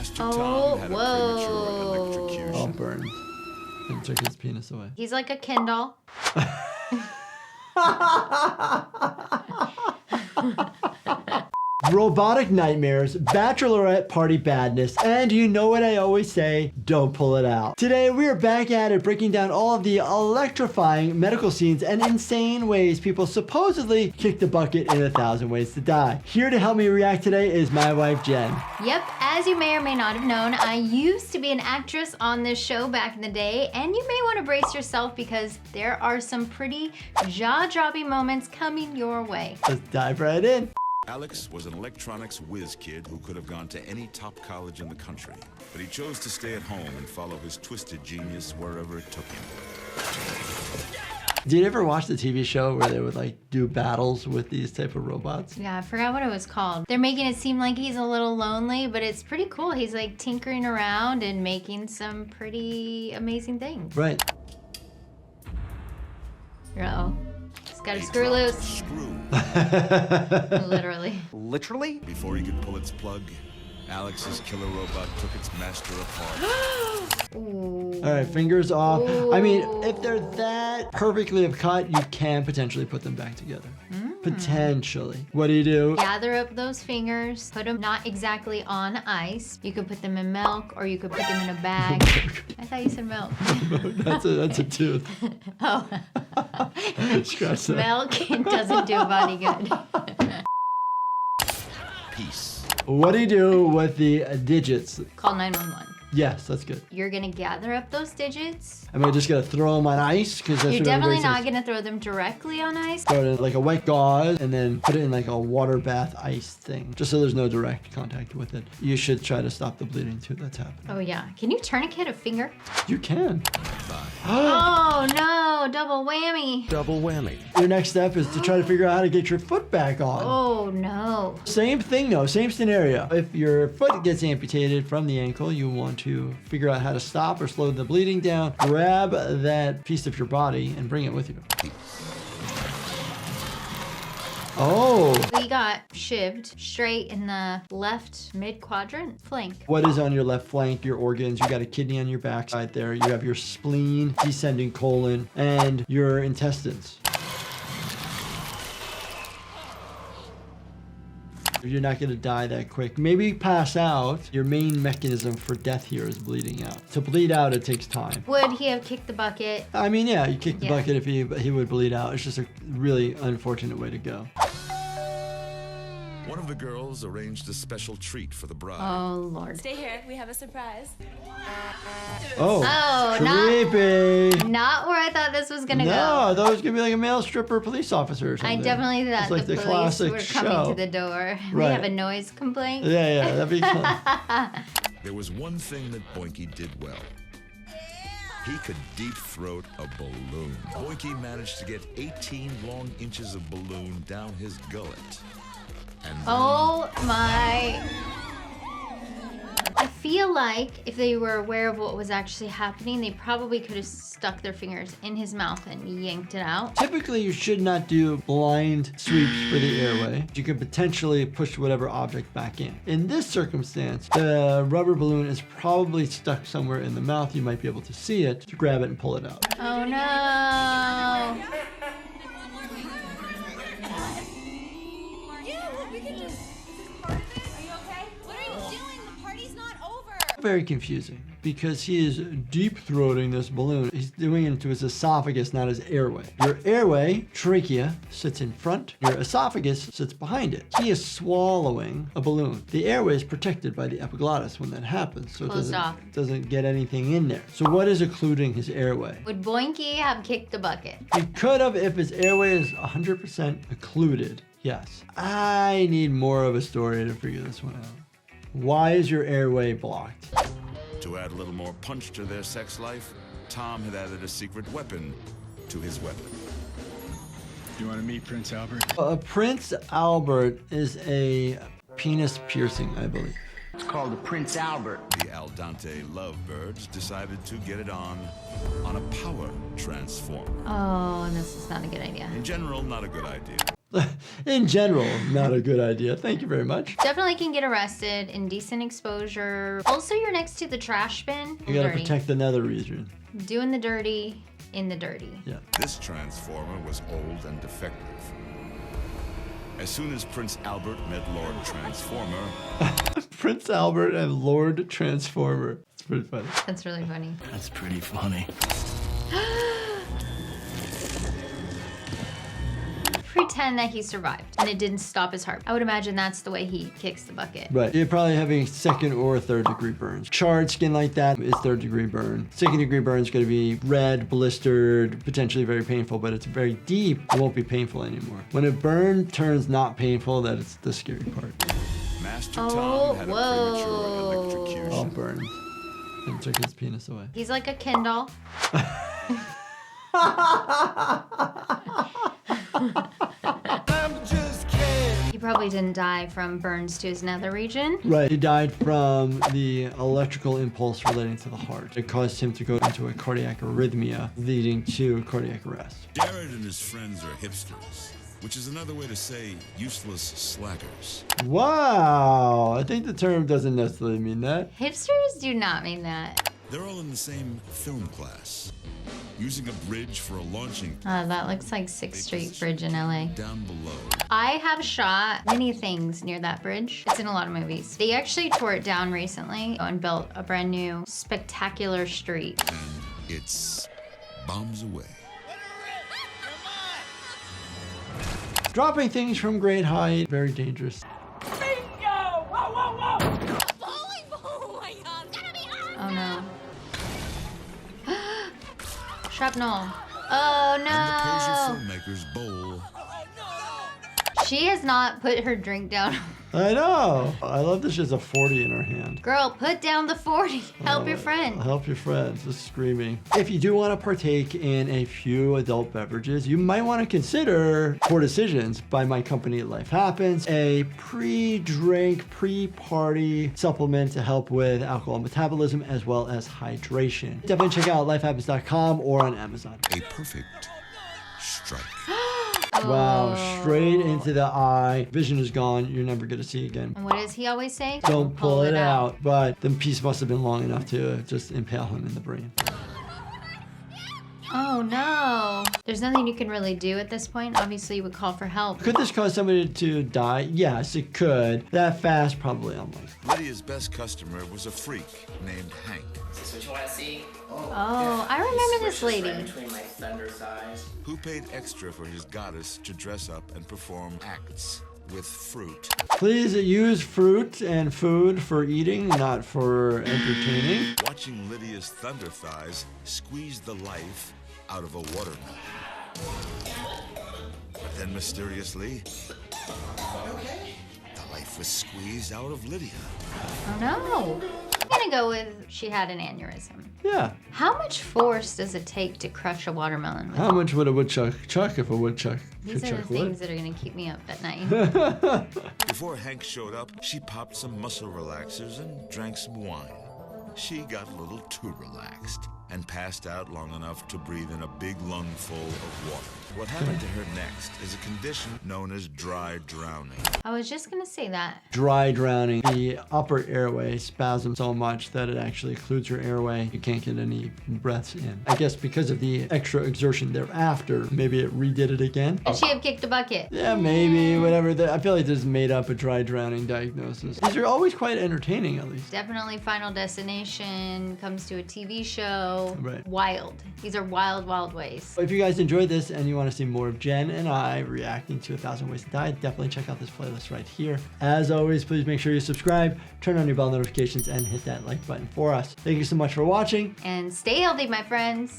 Master Tom had a premature electrocution. Oh, burn. And took his penis away. He's like a Kindle. Robotic nightmares, bachelorette party badness, and you know what I always say, don't pull it out. Today we are back at it, breaking down all of the electrifying medical scenes and insane ways people supposedly kick the bucket in 1,000 Ways to Die. Here to help me react today is my wife, Jen. Yep, as you may or may not have known, I used to be an actress on this show back in the day, and you may want to brace yourself because there are some pretty jaw-dropping moments coming your way. Let's dive right in. Alex was an electronics whiz kid who could have gone to any top college in the country, but he chose to stay at home and follow his twisted genius wherever it took him. Did you ever watch the TV show where they would like do battles with these type of robots? Yeah, I forgot what it was called. They're making it seem like he's a little lonely, but it's pretty cool. He's like tinkering around and making some pretty amazing things. Right. Uh-oh. It's got a screw loose. Screw. Literally. Literally? Before he could pull its plug, Alex's killer robot took its master apart. Ooh. All right, fingers off. Ooh. I mean, if they're that perfectly cut, you can potentially put them back together. Potentially. What do you do? Gather up those fingers, put them not exactly on ice. You could put them in milk or you could put them in a bag. I thought you said milk. That's a tooth. Oh. Scratch that. Milk doesn't do a body good. Peace. What do you do with the digits? Call 911. Yes, that's good. You're gonna gather up those digits. Am I just gonna throw them on ice? Because that's You're what definitely everybody not says. gonna throw them directly on ice. Throw it in like a wet gauze and then put it in like a water bath ice thing, just so there's no direct contact with it. You should try to stop the bleeding too. That's happening. Oh yeah. Can you tourniquet a finger? You can. Oh no, double whammy. Double whammy. Your next step is to try to figure out how to get your foot back on. Oh no. Same thing though, same scenario. If your foot gets amputated from the ankle, you want to figure out how to stop or slow the bleeding down. Grab that piece of your body and bring it with you. Oh. We got shivved straight in the left mid-quadrant flank. What is on your left flank? Your organs. You got a kidney on your backside there. You have your spleen, descending colon, and your intestines. You're not going to die that quick. Maybe pass out. Your main mechanism for death here is bleeding out. To bleed out, it takes time. Would he have kicked the bucket? I mean, yeah, you kick the Yeah. bucket if he would bleed out. It's just a really unfortunate way to go. One of the girls arranged a special treat for the bride. Oh Lord. Stay here. We have a surprise. Oh, Oh, creepy. Not where I thought this was gonna No, go. I thought it was going to be like a male stripper police officer or I something. definitely thought It's like the the police classic were coming show. to the door. We Right. have a noise complaint. Yeah, that'd be fun. There was one thing that Boinky did well. He could deep throat a balloon. Boinky managed to get 18 long inches of balloon down his gullet. And then Oh my. I feel like if they were aware of what was actually happening, they probably could have stuck their fingers in his mouth and yanked it out. Typically, you should not do blind sweeps for the airway. You could potentially push whatever object back in. In this circumstance, the rubber balloon is probably stuck somewhere in the mouth. You might be able to see it, to grab it and pull it out. Oh no. We can just. Is this part of it? Are you okay? What are you doing? The party's not over. Very confusing because he is deep throating this balloon. He's doing it into his esophagus, not his airway. Your airway, trachea, sits in front. Your esophagus sits behind it. He is swallowing a balloon. The airway is protected by the epiglottis when that happens, so Closed off. it doesn't get anything in there. So what is occluding his airway? Would Boinky have kicked the bucket? He could have if his airway is 100% occluded. Yes. I need more of a story to figure this one out. Why is your airway blocked? to add a little more punch to their sex life, Tom had added a secret weapon to his weapon. You want to meet Prince Albert? Prince Albert is a penis piercing, I believe. It's called the Prince Albert. The Al Dente lovebirds decided to get it on a power transformer. Oh, this is not a good idea. In general, not a good idea. In general, not a good idea. Thank you very much. Definitely can get arrested, indecent exposure. Also, you're next to the trash bin. You gotta Dirty. protect the nether region. Doing the dirty in the dirty. Yeah. This transformer was old and defective. As soon as Prince Albert met Lord Transformer, Prince Albert and Lord Transformer. It's pretty funny. That's really funny. That's pretty funny. Pretend that he survived and it didn't stop his heart. I would imagine that's the way he kicks the bucket. Right. You're probably having 2nd or 3rd degree burns. Charred skin like that is 3rd degree burn. 2nd degree burn is going to be red, blistered, potentially very painful, but it's very deep. It won't be painful anymore. When a burn turns not painful, that is the scary part. Master Oh, Tom had whoa. a premature All electrocution. burns. And took his penis away. He's like a Ken doll. He probably didn't die from burns to his nether region. Right. He died from the electrical impulse relating to the heart. It caused him to go into a cardiac arrhythmia, leading to cardiac arrest. Jared and his friends are hipsters, which is another way to say useless slackers. Wow. I think the term doesn't necessarily mean that. Hipsters do not mean that. They're all in the same film class, using a bridge for a launching That looks like 6th Street Bridge in LA. down below. I have shot many things near that bridge. It's in a lot of movies. They actually tore it down recently and built a brand new spectacular street. And it's bombs away. Dropping things from great height, very dangerous. Oh no. Shrapnel. Oh And the no. Poser filmmaker's bowl. She has not put her drink down. I know. I love that she has a 40 in her hand. Girl, put down the 40. Help your friend. Help your friends, just screaming. If you do want to partake in a few adult beverages, you might want to consider Poor Decisions by my company Life Happens, a pre-drink, pre-party supplement to help with alcohol metabolism as well as hydration. Definitely check out lifehappens.com or on Amazon. A perfect strike. Wow, straight into the eye. Vision is gone. You're never going to see again. And what does he always say? Don't pull it out. But the piece must have been long enough to just impale him in the brain. Oh no. There's nothing you can really do at this point. Obviously, you would call for help. Could this cause somebody to die? Yes, it could. That fast, probably unlikely. Lydia's best customer was a freak named Hank, Is this what you want to see? Oh, I remember this Switches lady. right between my thunder thighs. who paid extra for his goddess to dress up and perform acts with fruit. Please use fruit and food for eating, not for entertaining. Watching Lydia's thunder thighs squeeze the life out of a watermelon. But then mysteriously, the life was squeezed out of Lydia. Oh no. I'm gonna go with she had an aneurysm. Yeah. How much force does it take to crush a watermelon? With How much would a woodchuck chuck if a woodchuck These could are the chuck things wood? that are gonna keep me up at night. Before Hank showed up, she popped some muscle relaxers and drank some wine. She got a little too relaxed and passed out long enough to breathe in a big lungful of water. What happened to her next is a condition known as dry drowning. I was just gonna say that. Dry drowning. The upper airway spasms so much that it actually occludes your airway. You can't get any breaths in. I guess because of the extra exertion thereafter, maybe it redid it again. Could she have kicked a bucket? Yeah, maybe, whatever. I feel like this made up a dry drowning diagnosis. These are always quite entertaining, at least. Definitely Final Destination, comes to a TV show. Right. Wild. These are wild, wild ways. If you guys enjoyed this and you want to see more of Jen and I reacting to 1,000 Ways to Die, definitely check out this playlist right here. As always, please make sure you subscribe, turn on your bell notifications, and hit that like button for us. Thank you so much for watching. And stay healthy, my friends.